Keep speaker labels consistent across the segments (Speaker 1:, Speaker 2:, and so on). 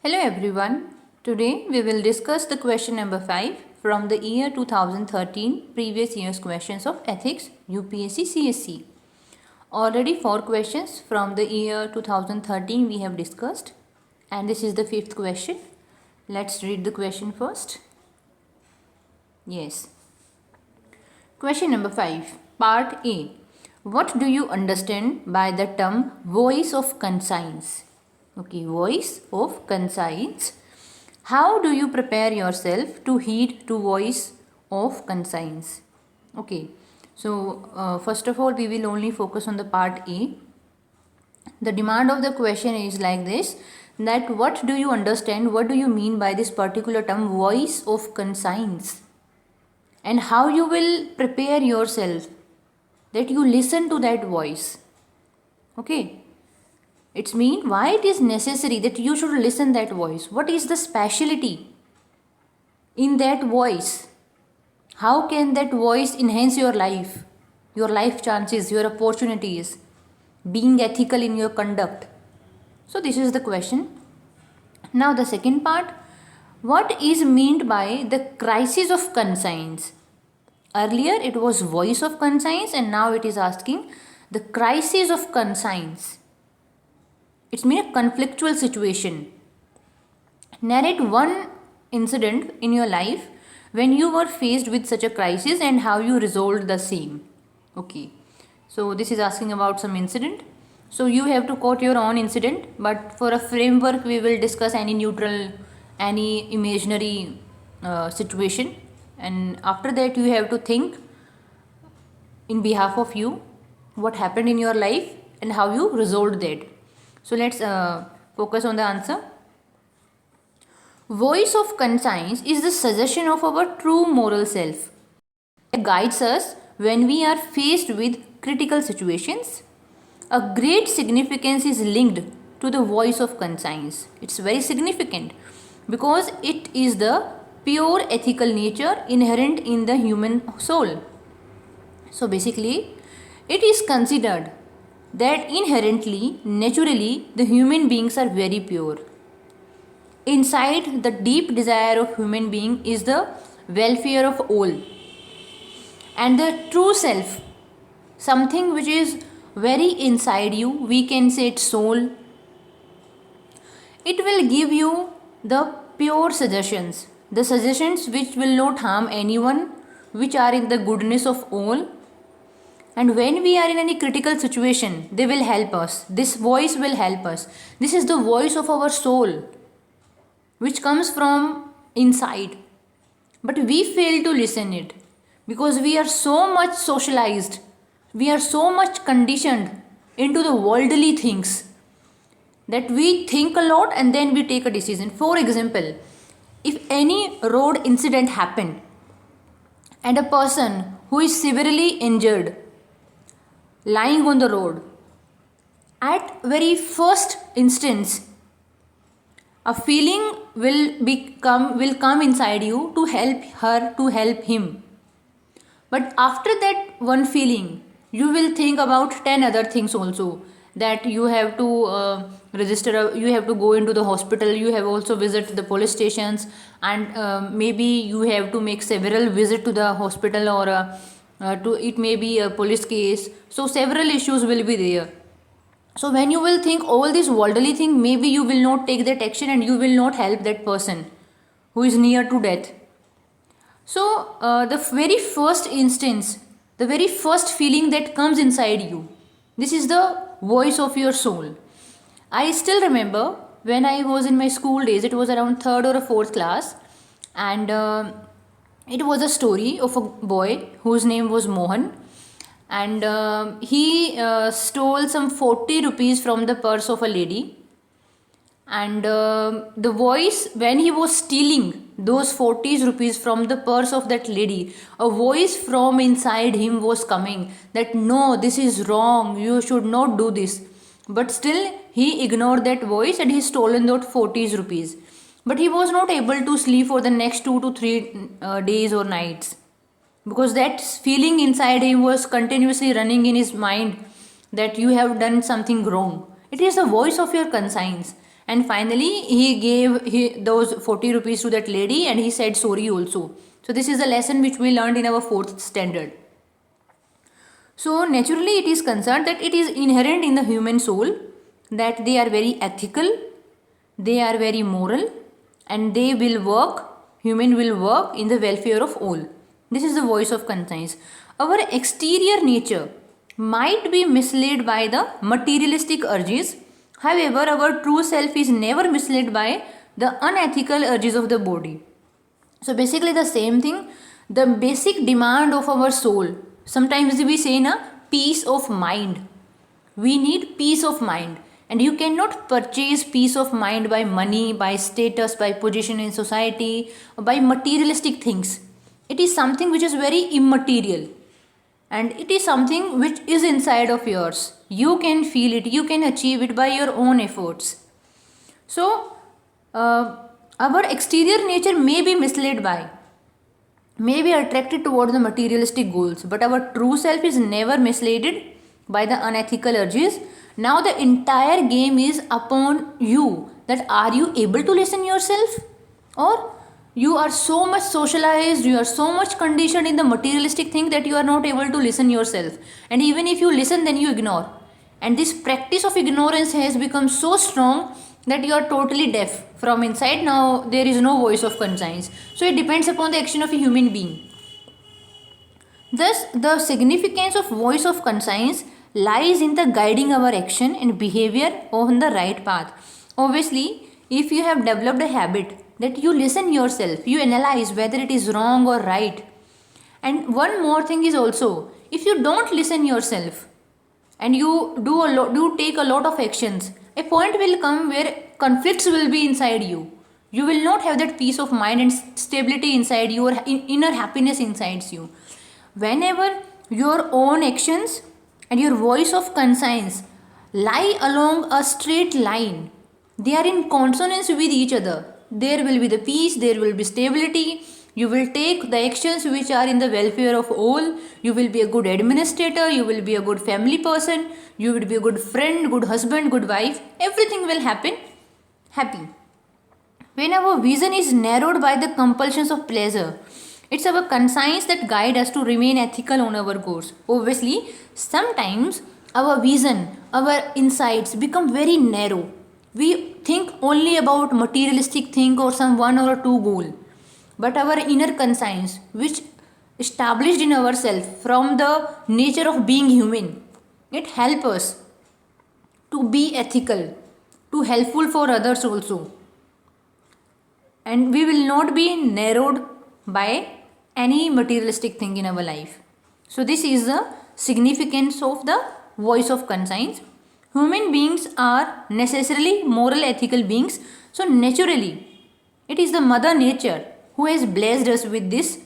Speaker 1: Hello everyone. Today we will discuss the question number 5 from the year 2013 previous year's questions of ethics UPSC CSE. Already 4 questions from the year 2013 we have discussed and this is the 5th question. Let's read the question first. Yes. Question number 5, part A. What do you understand by the term voice of conscience? Okay, voice of conscience. How do you prepare yourself to heed to voice of conscience? Okay, so first of all we will only focus on the part A. The demand of the question is like this, that what do you understand, what do you mean by this particular term voice of conscience, and how you will prepare yourself that you listen to that voice. Okay, it's mean why it is necessary that you should listen that voice. What is the speciality in that voice? How can that voice enhance your life chances, your opportunities, being ethical in your conduct? So this is the question. Now the second part, what is meant by the crisis of conscience? Earlier it was voice of conscience and now it is asking the crisis of conscience. It's mean a conflictual situation. Narrate one incident in your life when you were faced with such a crisis and how you resolved the same. Okay, so this is asking about some incident. So you have to quote your own incident, but for a framework we will discuss any neutral, any imaginary situation, and after that you have to think in behalf of you what happened in your life and how you resolved that. So let's focus on the answer. Voice of conscience is the suggestion of our true moral self. It guides us when we are faced with critical situations. A great significance is linked to the voice of conscience. It's very significant because it is the pure ethical nature inherent in the human soul. So basically, it is considered that inherently, naturally, the human beings are very pure. Inside the deep desire of human being is the welfare of all. And the true self, something which is very inside you, we can say it's soul. It will give you the pure suggestions, the suggestions which will not harm anyone, which are in the goodness of all. And when we are in any critical situation, they will help us. This voice will help us. This is the voice of our soul, which comes from inside. But we fail to listen it because we are so much socialized. We are so much conditioned into the worldly things that we think a lot and then we take a decision. For example, if any road incident happened and a person who is severely injured lying on the road, at very first instance a feeling will come inside you to help her, to help him. But after that one feeling, you will think about 10 other things also, that you have to register, you have to go into the hospital, you have also visit the police stations, and maybe you have to make several visits to the hospital, or it may be a police case. So several issues will be there. So when you will think all these worldly things, maybe you will not take that action and you will not help that person who is near to death. So the very first instance, the very first feeling that comes inside you, this is the voice of your soul. I still remember when I was in my school days, it was around 3rd or 4th class, and it was a story of a boy whose name was Mohan, and he stole some 40 rupees from the purse of a lady, and the voice, when he was stealing those 40 rupees from the purse of that lady, a voice from inside him was coming that no, this is wrong, you should not do this. But still he ignored that voice and he stolen those 40 rupees. But he was not able to sleep for the next 2 to 3 days or nights, because that feeling inside him was continuously running in his mind that you have done something wrong. It is the voice of your conscience. And finally, he gave those 40 rupees to that lady and he said sorry also. So this is a lesson which we learned in our 4th standard. So naturally it is concerned that it is inherent in the human soul that they are very ethical, they are very moral, and they will work, human will work in the welfare of all. This is the voice of conscience. Our exterior nature might be misled by the materialistic urges. However, our true self is never misled by the unethical urges of the body. So basically the same thing, the basic demand of our soul. Sometimes we say na, peace of mind. We need peace of mind. And you cannot purchase peace of mind by money, by status, by position in society, by materialistic things. It is something which is very immaterial. And it is something which is inside of yours. You can feel it, you can achieve it by your own efforts. So, our exterior nature may be misled by, may be attracted toward the materialistic goals, but our true self is never misled by the unethical urges. Now the entire game is upon you, that are you able to listen yourself, or you are so much socialized, you are so much conditioned in the materialistic thing that you are not able to listen yourself, and even if you listen then you ignore. And this practice of ignorance has become so strong that you are totally deaf from inside. Now there is no voice of conscience. So it depends upon the action of a human being. Thus the significance of voice of conscience lies in the guiding our action and behavior on the right path. Obviously, if you have developed a habit that you listen yourself, you analyze whether it is wrong or right. And one more thing is also, if you don't listen yourself and you do take a lot of actions, a point will come where conflicts will be inside you. You will not have that peace of mind and stability inside you, or inner happiness inside you. Whenever your own actions and your voice of conscience lie along a straight line, they are in consonance with each other. There will be the peace, there will be stability. You will take the actions which are in the welfare of all. You will be a good administrator, you will be a good family person, you will be a good friend, good husband, good wife. Everything will happen happy. When our vision is narrowed by the compulsions of pleasure, it's our conscience that guide us to remain ethical on our course. Obviously, sometimes our vision, our insights become very narrow. We think only about materialistic thing or some one or two goal. But our inner conscience, which established in ourselves from the nature of being human, it helps us to be ethical, to helpful for others also. And we will not be narrowed by any materialistic thing in our life. So this is the significance of the voice of conscience. Human beings are necessarily moral ethical beings. So naturally, it is the mother nature who has blessed us with this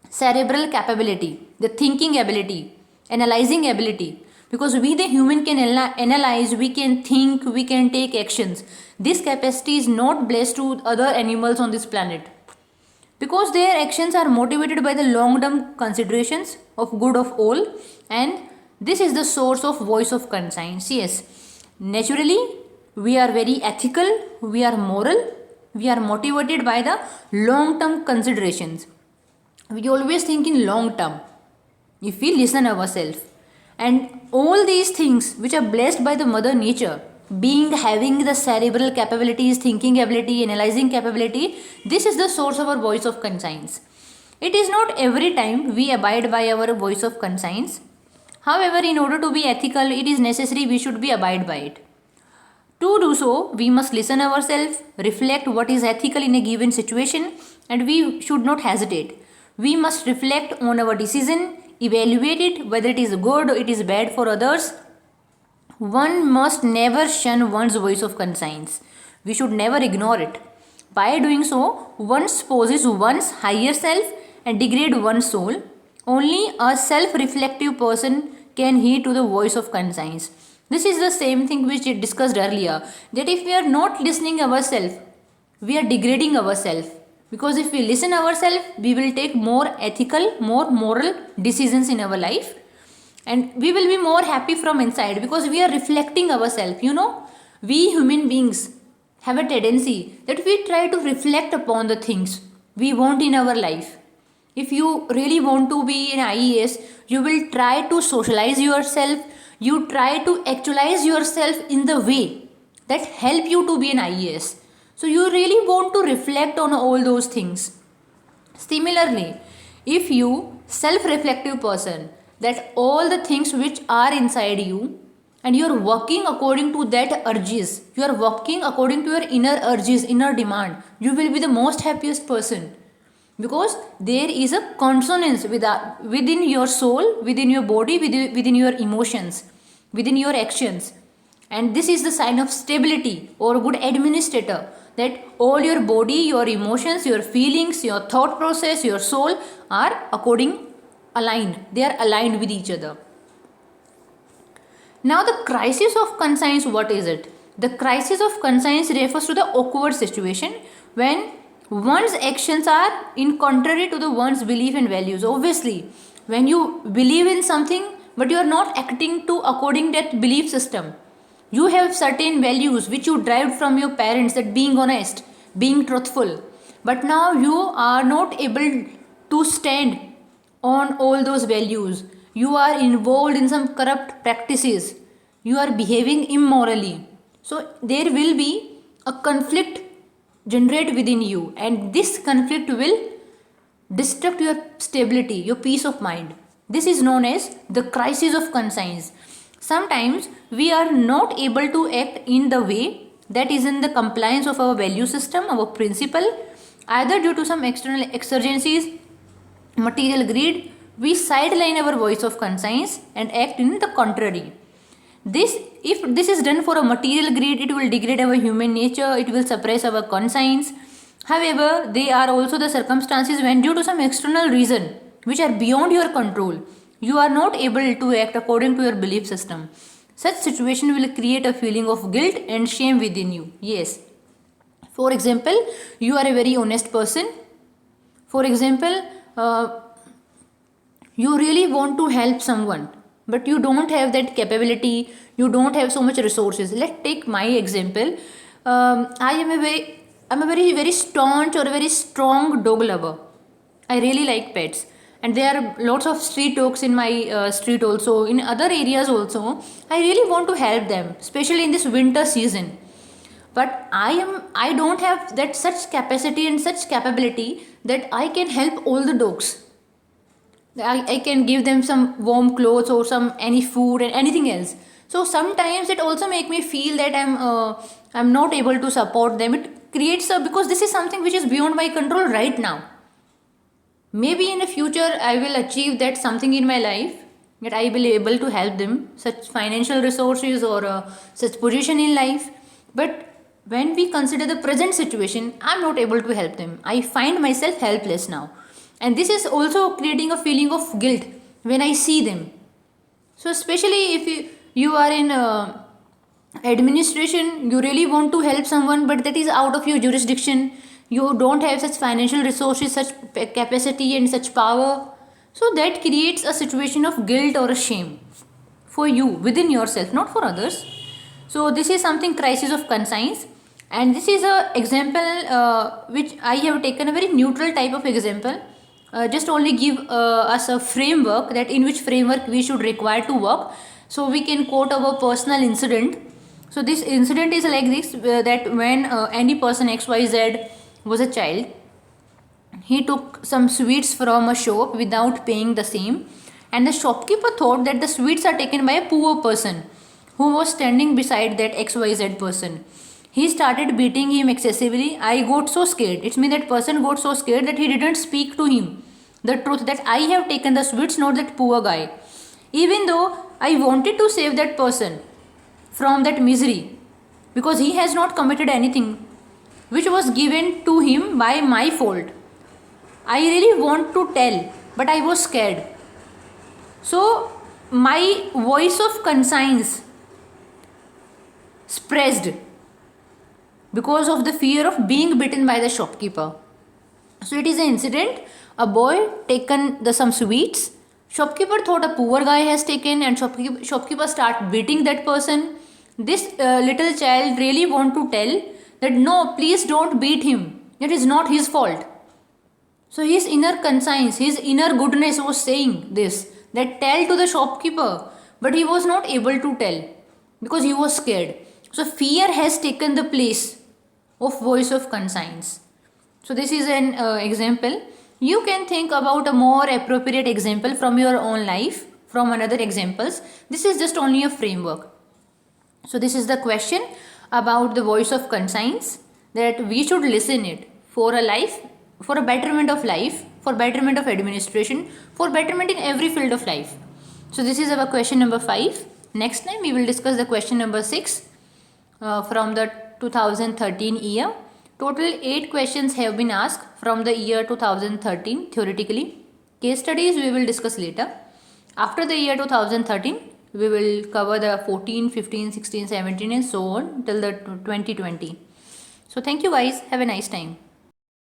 Speaker 1: cerebral capability, the thinking ability, analyzing ability. Because we the human can analyze, we can think, we can take actions. This capacity is not blessed to other animals on this planet. Because their actions are motivated by the long-term considerations of good of all, and this is the source of voice of conscience. Yes, naturally we are very ethical, we are moral, we are motivated by the long-term considerations. We always think in long term if we listen ourselves. And all these things which are blessed by the mother nature, being having the cerebral capabilities, thinking ability, analyzing capability, this is the source of our voice of conscience. It is not every time we abide by our voice of conscience. However, in order to be ethical, it is necessary we should be abide by it. To do so, we must listen ourselves, reflect what is ethical in a given situation, and we should not hesitate. We must reflect on our decision, evaluate it, whether it is good or it is bad for others. One must never shun one's voice of conscience. We should never ignore it. By doing so, one exposes one's higher self and degrade one's soul. Only a self-reflective person can heed to the voice of conscience. This is the same thing which we discussed earlier, that if we are not listening ourselves, we are degrading ourselves. Because if we listen ourselves, we will take more ethical, more moral decisions in our life. And we will be more happy from inside because we are reflecting ourselves. We human beings have a tendency that we try to reflect upon the things we want in our life. If you really want to be an IES, you will try to socialize yourself, you try to actualize yourself in the way that help you to be an IES. So you really want to reflect on all those things. Similarly, if you self-reflective person, that all the things which are inside you and you are working according to that urges, you are working according to your inner urges, inner demand, you will be the most happiest person, because there is a consonance within your soul, within your body, within your emotions, within your actions. And this is the sign of stability or good administrator, that all your body, your emotions, your feelings, your thought process, your soul are aligned. They are aligned with each other. Now the crisis of conscience, what is it? The crisis of conscience refers to the awkward situation when one's actions are in contrary to the one's belief and values. Obviously, when you believe in something but you are not acting to according to that belief system, you have certain values which you derived from your parents, that being honest, being truthful, but now you are not able to stand on all those values. You are involved in some corrupt practices, you are behaving immorally, so there will be a conflict generate within you, and this conflict will destruct your stability, your peace of mind. This is known as the crisis of conscience. Sometimes we are not able to act in the way that is in the compliance of our value system, our principle, either due to some external exigencies, material greed. We sideline our voice of conscience and act in the contrary. If this is done for a material greed, it will degrade our human nature, it will suppress our conscience. However, they are also the circumstances when, due to some external reason which are beyond your control, you are not able to act according to your belief system. Such situation will create a feeling of guilt and shame within you. Yes. For example, you are a very honest person. For example, you really want to help someone, but you don't have that capability, you don't have so much resources. Let's take my example. I'm a very staunch or a very strong dog lover. I really like pets, and there are lots of street dogs in my street also, in other areas also. I really want to help them, especially in this winter season. But I don't have that such capacity and such capability that I can help all the dogs. I can give them some warm clothes or some any food and anything else. So sometimes it also make me feel that I'm not able to support them. It creates because this is something which is beyond my control right now. Maybe in the future I will achieve that something in my life, that I will be able to help them, such financial resources or such position in life. But when we consider the present situation, I'm not able to help them. I find myself helpless now. And this is also creating a feeling of guilt when I see them. So especially if you are in administration, you really want to help someone, but that is out of your jurisdiction. You don't have such financial resources, such capacity and such power. So that creates a situation of guilt or a shame for you within yourself, not for others. So this is something crisis of conscience. And this is a example which I have taken, a very neutral type of example. Just only give us a framework, that in which framework we should require to work. So we can quote our personal incident. So this incident is like this, that when any person XYZ was a child, he took some sweets from a shop without paying the same, and the shopkeeper thought that the sweets are taken by a poor person who was standing beside that XYZ person. He started beating him excessively. I got so scared. It's me, that person got so scared that he didn't speak to him the truth, that I have taken the sweets, not that poor guy. Even though I wanted to save that person from that misery, because he has not committed anything which was given to him by my fault. I really want to tell, but I was scared. So my voice of conscience suppressed because of the fear of being bitten by the shopkeeper. So it is an incident. A boy taken some sweets. Shopkeeper thought a poor guy has taken, and shopkeeper start beating that person. this little child really want to tell that no, please don't beat him. It is not his fault. So his inner conscience, his inner goodness was saying this, that tell to the shopkeeper, but he was not able to tell because he was scared. So fear has taken the place of voice of conscience. So this is an example. You can think about a more appropriate example from your own life, from another examples. This is just only a framework. So this is the question about the voice of conscience, that we should listen it for a life, for a betterment of life, for betterment of administration, for betterment in every field of life. So this is our question number 5. Next time we will discuss the question number 6 from the 2013 year. Total 8 questions have been asked from the year 2013 theoretically. Case studies we will discuss later. After the year 2013, we will cover the 14, 15, 16, 17 and so on till the 2020. So thank you guys. Have a nice time.